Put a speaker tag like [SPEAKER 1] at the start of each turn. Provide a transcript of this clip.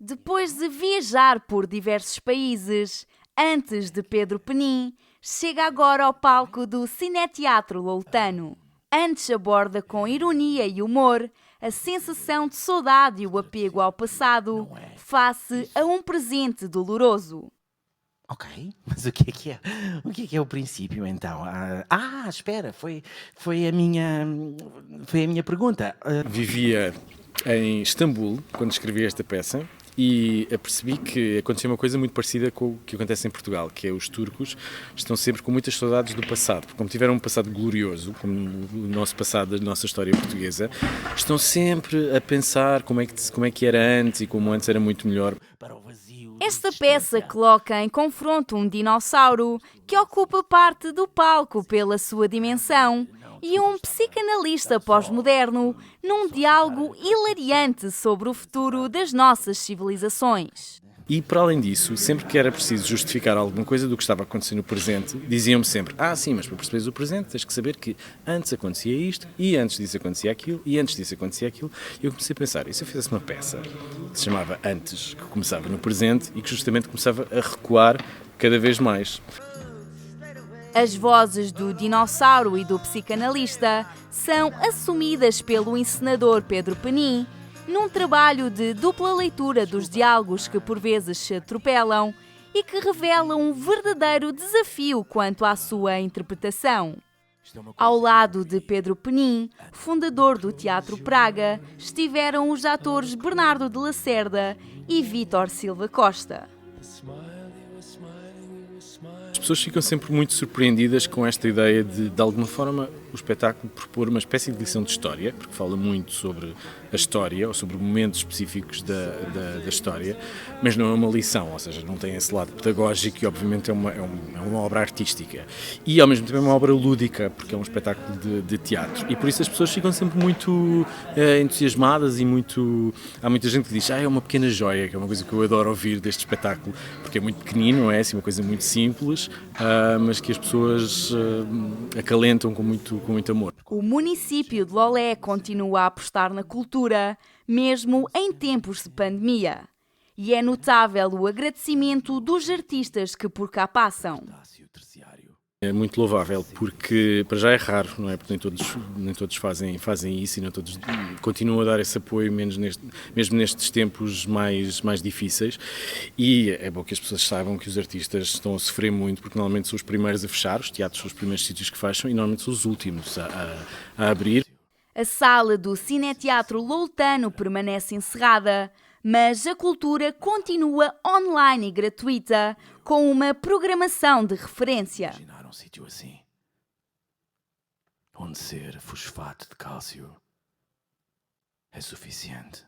[SPEAKER 1] Depois de viajar por diversos países, antes de Pedro Penin, chega agora ao palco do Cineteatro Loutano. Antes aborda com ironia e humor a sensação de saudade e o apego ao passado, face a um presente doloroso.
[SPEAKER 2] Ok, mas o que é que é? O que é o princípio então? Espera, foi a minha pergunta.
[SPEAKER 3] Vivia em Istambul quando escrevi esta peça e apercebi que acontecia uma coisa muito parecida com o que acontece em Portugal, que é os turcos estão sempre com muitas saudades do passado, porque como tiveram um passado glorioso, como o nosso passado, a nossa história portuguesa, estão sempre a pensar como é que era antes e como antes era muito melhor.
[SPEAKER 1] Esta peça coloca em confronto um dinossauro que ocupa parte do palco pela sua dimensão e um psicanalista pós-moderno num diálogo hilariante sobre o futuro das nossas civilizações.
[SPEAKER 3] E, para além disso, sempre que era preciso justificar alguma coisa do que estava acontecendo no presente, diziam-me sempre, sim, mas para perceberes o presente tens que saber que antes acontecia isto, e antes disso acontecia aquilo, e antes disso acontecia aquilo. E eu comecei a pensar, e se eu fizesse uma peça que se chamava Antes, que começava no presente e que justamente começava a recuar cada vez mais.
[SPEAKER 1] As vozes do dinossauro e do psicanalista são assumidas pelo encenador Pedro Penin, num trabalho de dupla leitura dos diálogos que por vezes se atropelam e que revelam um verdadeiro desafio quanto à sua interpretação. Ao lado de Pedro Penin, fundador do Teatro Praga, estiveram os atores Bernardo de Lacerda e Vítor Silva Costa.
[SPEAKER 3] As pessoas ficam sempre muito surpreendidas com esta ideia de alguma forma, o espetáculo propor uma espécie de lição de história, porque fala muito sobre a história, ou sobre momentos específicos da história, mas não é uma lição, ou seja, não tem esse lado pedagógico e obviamente é uma obra artística. E ao mesmo tempo é uma obra lúdica, porque é um espetáculo de teatro. E por isso as pessoas ficam sempre muito entusiasmadas e há muita gente que diz, é uma pequena joia, que é uma coisa que eu adoro ouvir deste espetáculo, porque é muito pequenino, não é assim, uma coisa muito simples, mas que as pessoas acalentam com muito amor.
[SPEAKER 1] O município de Lolé continua a apostar na cultura, mesmo em tempos de pandemia. E é notável o agradecimento dos artistas que por cá passam.
[SPEAKER 3] É muito louvável, porque para já é raro, não é? Porque nem todos fazem isso e não todos continuam a dar esse apoio, mesmo nestes tempos mais difíceis. E é bom que as pessoas saibam que os artistas estão a sofrer muito, porque normalmente são os primeiros a fechar, os teatros são os primeiros sítios que fecham e normalmente são os últimos a abrir.
[SPEAKER 1] A sala do Cineteatro Loutano permanece encerrada, mas a cultura continua online e gratuita, com uma programação de referência.
[SPEAKER 2] Um sítio assim, onde ser fosfato de cálcio é suficiente.